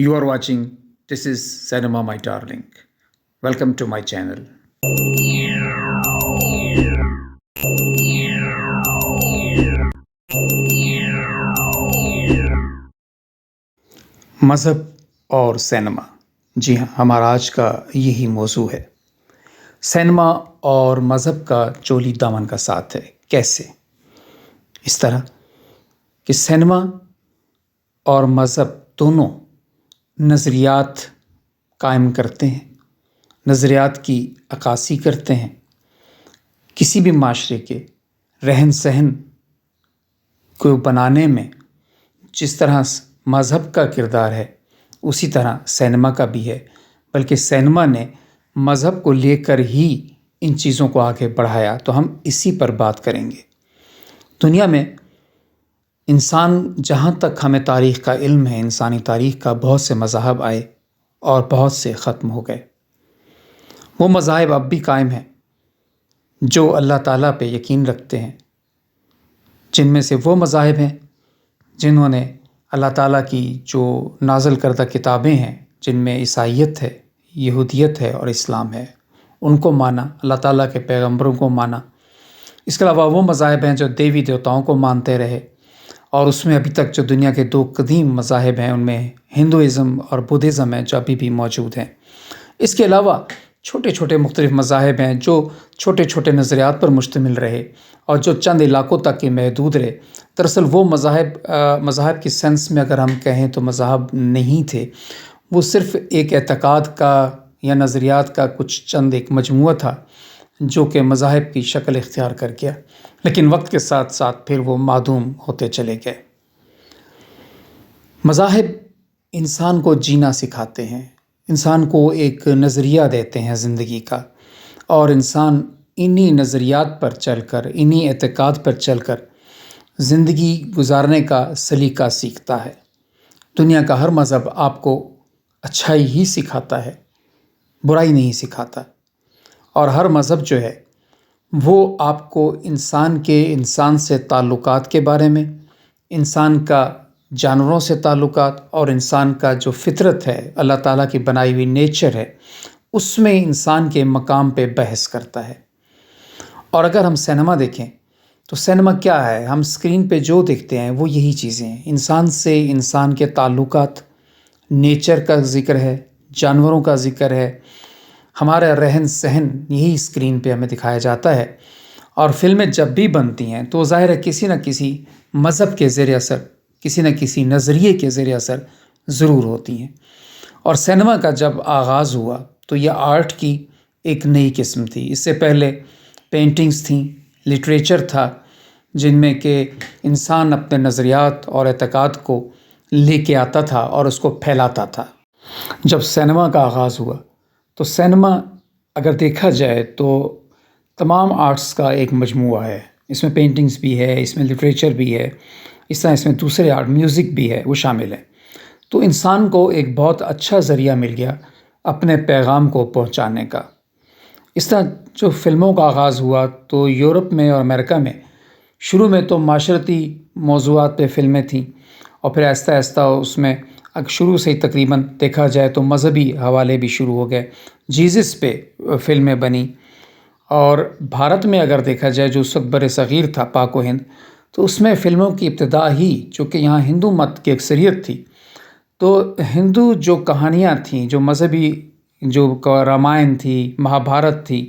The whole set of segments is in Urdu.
You are watching This is Cinema My Darling. Welcome to my channel. مذہب اور سینما، جی ہاں، ہمارا آج کا یہی موضوع ہے۔ سینما اور مذہب کا چولی دامن کا ساتھ ہے۔ کیسے؟ اس طرح کہ سینما اور مذہب دونوں نظریات قائم کرتے ہیں، نظریات کی عکاسی کرتے ہیں۔ کسی بھی معاشرے کے رہن سہن کو بنانے میں جس طرح مذہب کا کردار ہے، اسی طرح سینما کا بھی ہے، بلکہ سینما نے مذہب کو لے کر ہی ان چیزوں کو آگے بڑھایا۔ تو ہم اسی پر بات کریں گے۔ دنیا میں انسان جہاں تک ہمیں تاریخ کا علم ہے، انسانی تاریخ کا، بہت سے مذاہب آئے اور بہت سے ختم ہو گئے۔ وہ مذاہب اب بھی قائم ہیں جو اللہ تعالیٰ پہ یقین رکھتے ہیں، جن میں سے وہ مذاہب ہیں جنہوں نے اللہ تعالیٰ کی جو نازل کردہ کتابیں ہیں، جن میں عیسائیت ہے، یہودیت ہے اور اسلام ہے، ان کو مانا، اللہ تعالیٰ کے پیغمبروں کو مانا۔ اس کے علاوہ وہ مذاہب ہیں جو دیوی دیوتاؤں کو مانتے رہے، اور اس میں ابھی تک جو دنیا کے دو قدیم مذاہب ہیں، ان میں ہندوازم اور بدھزم ہیں جو ابھی بھی موجود ہیں۔ اس کے علاوہ چھوٹے چھوٹے مختلف مذاہب ہیں جو چھوٹے چھوٹے نظریات پر مشتمل رہے اور جو چند علاقوں تک کے محدود رہے۔ دراصل وہ مذاہب کی سینس میں اگر ہم کہیں تو مذاہب نہیں تھے، وہ صرف ایک اعتقاد کا یا نظریات کا کچھ چند ایک مجموعہ تھا جو کہ مذاہب کی شکل اختیار کر گیا، لیکن وقت کے ساتھ ساتھ پھر وہ معدوم ہوتے چلے گئے۔ مذاہب انسان کو جینا سکھاتے ہیں، انسان کو ایک نظریہ دیتے ہیں زندگی کا، اور انسان انہی نظریات پر چل کر، انہی اعتقاد پر چل کر زندگی گزارنے کا سلیقہ سیکھتا ہے۔ دنیا کا ہر مذہب آپ کو اچھائی ہی سکھاتا ہے، برائی نہیں سکھاتا، اور ہر مذہب جو ہے وہ آپ کو انسان سے تعلقات کے بارے میں، انسان کا جانوروں سے تعلقات اور انسان کا جو فطرت ہے، اللہ تعالیٰ کی بنائی ہوئی نیچر ہے، اس میں انسان کے مقام پہ بحث کرتا ہے۔ اور اگر ہم سینما دیکھیں تو سینما کیا ہے؟ ہم اسکرین پہ جو دیکھتے ہیں وہ یہی چیزیں ہیں۔ انسان سے انسان کے تعلقات، نیچر کا ذکر ہے، جانوروں کا ذکر ہے، ہمارا رہن سہن، یہی اسکرین پہ ہمیں دکھایا جاتا ہے۔ اور فلمیں جب بھی بنتی ہیں تو ظاہر ہے کسی نہ کسی مذہب کے زیر اثر، کسی نہ کسی نظریے کے زیر اثر ضرور ہوتی ہیں۔ اور سینما کا جب آغاز ہوا تو یہ آرٹ کی ایک نئی قسم تھی۔ اس سے پہلے پینٹنگز تھیں، لٹریچر تھا، جن میں کہ انسان اپنے نظریات اور اعتقاد کو لے کے آتا تھا اور اس کو پھیلاتا تھا۔ جب سینما کا آغاز ہوا تو سینما اگر دیکھا جائے تو تمام آرٹس کا ایک مجموعہ ہے۔ اس میں پینٹنگز بھی ہے، اس میں لٹریچر بھی ہے، اس طرح اس میں دوسرے آرٹ، میوزک بھی ہے، وہ شامل ہے۔ تو انسان کو ایک بہت اچھا ذریعہ مل گیا اپنے پیغام کو پہنچانے کا۔ اس طرح جو فلموں کا آغاز ہوا تو یورپ میں اور امریکہ میں شروع میں تو معاشرتی موضوعات پہ فلمیں تھیں، اور پھر آہستہ آہستہ اس میں شروع سے ہی تقریباً دیکھا جائے تو مذہبی حوالے بھی شروع ہو گئے، جیزس پہ فلمیں بنی۔ اور بھارت میں اگر دیکھا جائے جو اس وقت بر صغیر تھا، پاک و ہند، تو اس میں فلموں کی ابتدا ہی، چونکہ یہاں ہندو مت کی اکثریت تھی، تو ہندو جو کہانیاں تھیں، جو مذہبی، جو رامائن تھی، مہا بھارت تھی،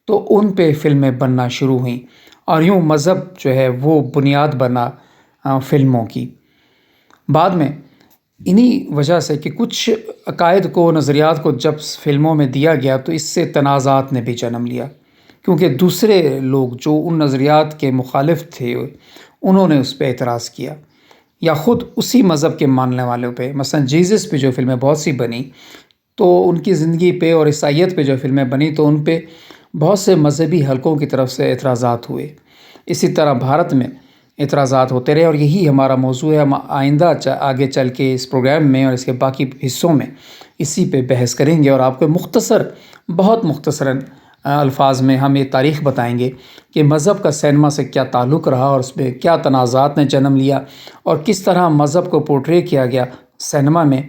تو ان پہ فلمیں بننا شروع ہوئیں، اور یوں مذہب جو ہے وہ بنیاد بنا فلموں کی۔ بعد میں انہی وجہ سے کہ کچھ عقائد کو، نظریات کو جب فلموں میں دیا گیا تو اس سے تنازعات نے بھی جنم لیا، کیونکہ دوسرے لوگ جو ان نظریات کے مخالف تھے انہوں نے اس پہ اعتراض کیا، یا خود اسی مذہب کے ماننے والوں پہ، مثلا جیزس پہ جو فلمیں بہت سی بنی تو ان کی زندگی پہ، اور عیسائیت پہ جو فلمیں بنی تو ان پہ بہت سے مذہبی حلقوں کی طرف سے اعتراضات ہوئے۔ اسی طرح بھارت میں اعتراضات ہوتے رہے، اور یہی ہمارا موضوع ہے۔ ہم آئندہ آگے چل کے اس پروگرام میں اور اس کے باقی حصوں میں اسی پہ بحث کریں گے، اور آپ کو بہت مختصراً الفاظ میں ہم یہ تاریخ بتائیں گے کہ مذہب کا سینما سے کیا تعلق رہا، اور اس میں کیا تنازعات نے جنم لیا، اور کس طرح مذہب کو پورٹرے کیا گیا سینما میں،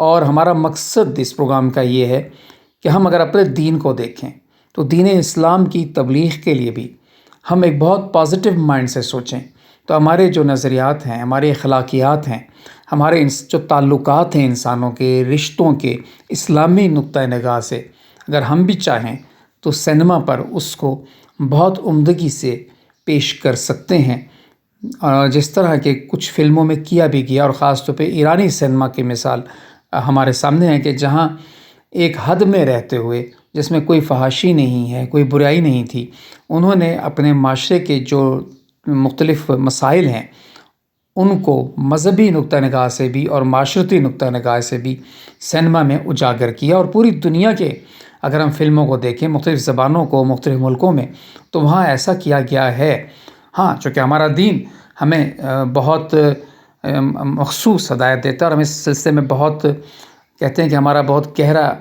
اور ہمارا مقصد اس پروگرام کا یہ ہے کہ ہم اگر اپنے دین کو دیکھیں تو دین اسلام کی تبلیغ کے لیے بھی ہم ایک بہت پازیٹیو مائنڈ سے سوچیں تو ہمارے جو نظریات ہیں، ہمارے اخلاقیات ہیں، ہمارے جو تعلقات ہیں انسانوں کے، رشتوں کے، اسلامی نقطۂ نگاہ سے اگر ہم بھی چاہیں تو سینما پر اس کو بہت عمدگی سے پیش کر سکتے ہیں، جس طرح کہ کچھ فلموں میں کیا بھی گیا، اور خاص طور پہ ایرانی سینما کی مثال ہمارے سامنے ہے کہ جہاں ایک حد میں رہتے ہوئے، جس میں کوئی فحاشی نہیں ہے، کوئی برائی نہیں تھی، انہوں نے اپنے معاشرے کے جو مختلف مسائل ہیں ان کو مذہبی نقطہ نگاہ سے بھی اور معاشرتی نقطہ نگاہ سے بھی سینما میں اجاگر کیا، اور پوری دنیا کے اگر ہم فلموں کو دیکھیں مختلف زبانوں کو، مختلف ملکوں میں، تو وہاں ایسا کیا گیا ہے۔ ہاں، چونکہ ہمارا دین ہمیں بہت مخصوص ہدایت دیتا ہے، اور ہم اس سلسلے میں بہت کہتے ہیں کہ ہمارا بہت گہرا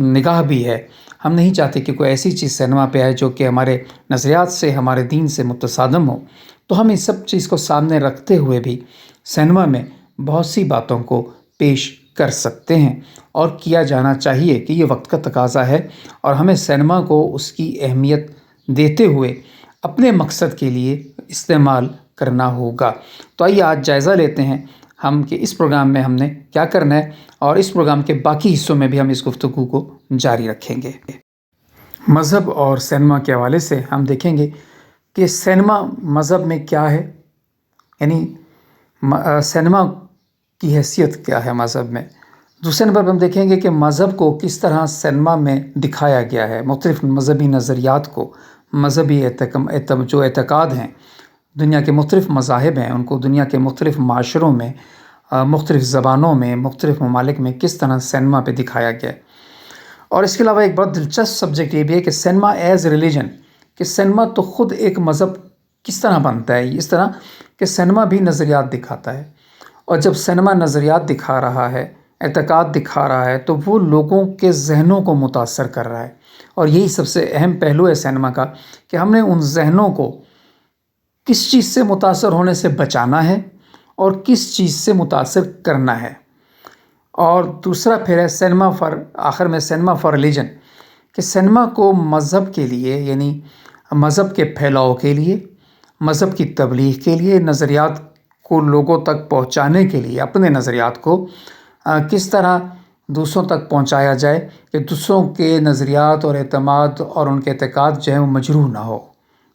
نگاہ بھی ہے۔ ہم نہیں چاہتے کہ کوئی ایسی چیز سینما پہ آئے جو کہ ہمارے نظریات سے، ہمارے دین سے متصادم ہو، تو ہم اس سب چیز کو سامنے رکھتے ہوئے بھی سینما میں بہت سی باتوں کو پیش کر سکتے ہیں، اور کیا جانا چاہیے کہ یہ وقت کا تقاضا ہے، اور ہمیں سینما کو اس کی اہمیت دیتے ہوئے اپنے مقصد کے لیے استعمال کرنا ہوگا۔ تو آئیے آج جائزہ لیتے ہیں ہم کہ اس پروگرام میں ہم نے کیا کرنا ہے، اور اس پروگرام کے باقی حصوں میں بھی ہم اس گفتگو کو جاری رکھیں گے۔ مذہب اور سینما کے حوالے سے ہم دیکھیں گے کہ سینما مذہب میں کیا ہے، یعنی سینما کی حیثیت کیا ہے مذہب میں۔ دوسرے نمبر پر ہم دیکھیں گے کہ مذہب کو کس طرح سینما میں دکھایا گیا ہے، مختلف مذہبی نظریات کو، مذہبی جو اعتقاد ہیں، دنیا کے مختلف مذاہب ہیں، ان کو دنیا کے مختلف معاشروں میں، مختلف زبانوں میں، مختلف ممالک میں کس طرح سینما پہ دکھایا گیا ہے۔ اور اس کے علاوہ ایک بہت دلچسپ سبجیکٹ یہ بھی ہے کہ سینما ایز ریلیجن، کہ سینما تو خود ایک مذہب کس طرح بنتا ہے، اس طرح کہ سینما بھی نظریات دکھاتا ہے، اور جب سینما نظریات دکھا رہا ہے، اعتقاد دکھا رہا ہے، تو وہ لوگوں کے ذہنوں کو متاثر کر رہا ہے، اور یہی سب سے اہم پہلو ہے سینما کا کہ ہم نے ان ذہنوں کو کس چیز سے متاثر ہونے سے بچانا ہے اور کس چیز سے متاثر کرنا ہے۔ اور دوسرا پھر ہے سینما آخر میں سینما فار ریلیجن، کہ سینما کو مذہب کے لیے، یعنی مذہب کے پھیلاؤ کے لیے، مذہب کی تبلیغ کے لیے، نظریات کو لوگوں تک پہنچانے کے لیے، اپنے نظریات کو کس طرح دوسروں تک پہنچایا جائے کہ دوسروں کے نظریات اور اعتماد اور ان کے اعتقاد جو ہیں وہ مجروح نہ ہو،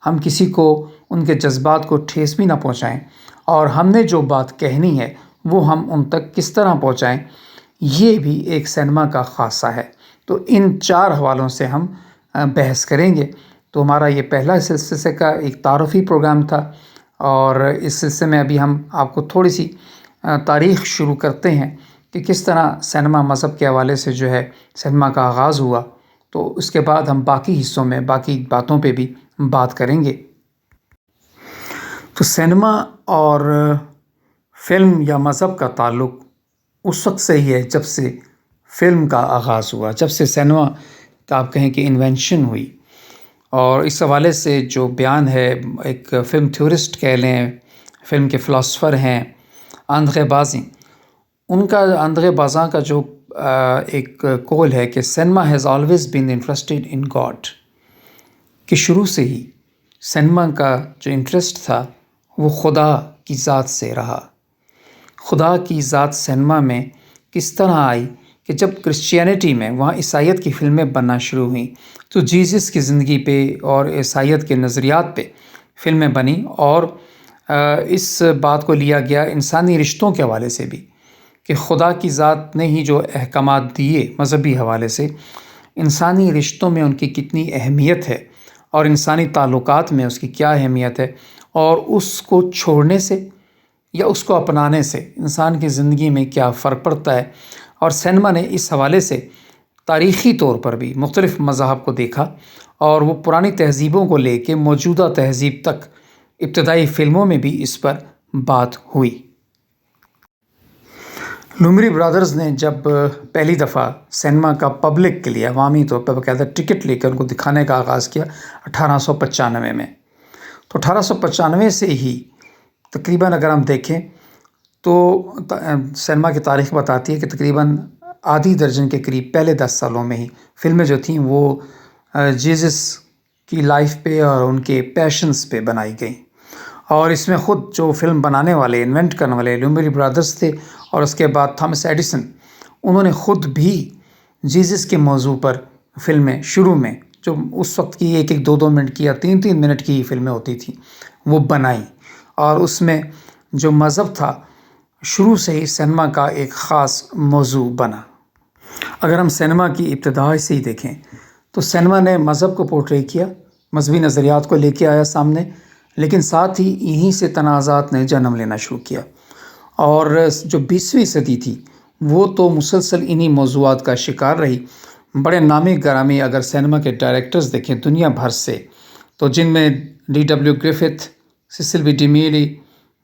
ہم کسی کو ان کے جذبات کو ٹھیس بھی نہ پہنچائیں، اور ہم نے جو بات کہنی ہے وہ ہم ان تک کس طرح پہنچائیں، یہ بھی ایک سینما کا خاصہ ہے۔ تو ان چار حوالوں سے ہم بحث کریں گے۔ تو ہمارا یہ پہلا سلسلے کا ایک تعارفی پروگرام تھا، اور اس سلسلے میں ابھی ہم آپ کو تھوڑی سی تاریخ شروع کرتے ہیں کہ کس طرح سینما مذہب کے حوالے سے جو ہے سینما کا آغاز ہوا، تو اس کے بعد ہم باقی حصوں میں باقی باتوں پہ بھی بات کریں گے۔ تو سینما اور فلم یا مذہب کا تعلق اس وقت سے ہی ہے جب سے فلم کا آغاز ہوا، جب سے سینما کا آپ کہیں کہ انوینشن ہوئی۔ اور اس حوالے سے جو بیان ہے، ایک فلم تھیورسٹ کہہ لیں، فلم کے فلاسفر ہیں اندرے بازی، ان کا اندرے بازاں کا جو ایک قول ہے کہ cinema has always been interested in God, کہ شروع سے ہی سینما کا جو انٹرسٹ تھا وہ خدا کی ذات سے رہا۔ خدا کی ذات سینما میں کس طرح آئی کہ جب کرسچینٹی میں وہاں عیسائیت کی فلمیں بننا شروع ہوئیں تو جیزس کی زندگی پہ اور عیسائیت کے نظریات پہ فلمیں بنیں، اور اس بات کو لیا گیا انسانی رشتوں کے حوالے سے بھی کہ خدا کی ذات نے ہی جو احکامات دیے مذہبی حوالے سے، انسانی رشتوں میں ان کی کتنی اہمیت ہے، اور انسانی تعلقات میں اس کی کیا اہمیت ہے، اور اس کو چھوڑنے سے یا اس کو اپنانے سے انسان کی زندگی میں کیا فرق پڑتا ہے۔ اور سینما نے اس حوالے سے تاریخی طور پر بھی مختلف مذاہب کو دیکھا، اور وہ پرانی تہذیبوں کو لے کے موجودہ تہذیب تک ابتدائی فلموں میں بھی اس پر بات ہوئی۔ لومری برادرز نے جب پہلی دفعہ سینما کا پبلک کے لیے عوامی طور پر باقاعدہ ٹکٹ لے کر ان کو دکھانے کا آغاز کیا 1895 میں، تو 1895 سے ہی تقریباً اگر ہم دیکھیں تو سینما کی تاریخ بتاتی ہے کہ تقریباً آدھی درجن کے قریب پہلے 10 سالوں میں ہی فلمیں جو تھیں وہ جیزس کی لائف پہ اور ان کے پیشنس پہ بنائی گئیں، اور اس میں خود جو فلم بنانے والے، انوینٹ کرنے والے لیومری برادرز تھے، اور اس کے بعد تھامس ایڈیسن، انہوں نے خود بھی جیزس کے موضوع پر فلمیں شروع میں، جو اس وقت کی 1-2 منٹ کی یا 3 منٹ کی فلمیں ہوتی تھیں، وہ بنائیں، اور اس میں جو مذہب تھا شروع سے ہی سینما کا ایک خاص موضوع بنا۔ اگر ہم سینما کی ابتدا سے ہی دیکھیں تو سینما نے مذہب کو پورٹری کیا، مذہبی نظریات کو لے کے آیا سامنے، لیکن ساتھ ہی یہیں سے تنازعات نے جنم لینا شروع کیا، اور جو 20ویں صدی تھی وہ تو مسلسل انہی موضوعات کا شکار رہی۔ بڑے نامی گرامی اگر سینما کے ڈائریکٹرز دیکھیں دنیا بھر سے، تو جن میں D.W. گرفتھ، سیسل B. ڈیمیلی،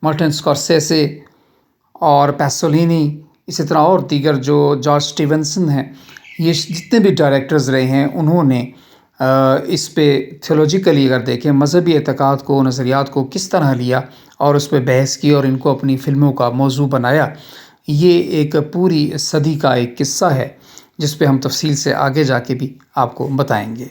مارٹن اسکورسیزے اور پیسولینی، اسی طرح اور دیگر جو جارج اسٹیونسن ہیں، یہ جتنے بھی ڈائریکٹرز رہے ہیں انہوں نے اس پہ تھیولوجیکلی اگر دیکھیں مذہبی اعتقاد کو، نظریات کو کس طرح لیا اور اس پہ بحث کی اور ان کو اپنی فلموں کا موضوع بنایا۔ یہ ایک پوری صدی کا ایک قصہ ہے جس پہ ہم تفصیل سے آگے جا کے بھی آپ کو بتائیں گے۔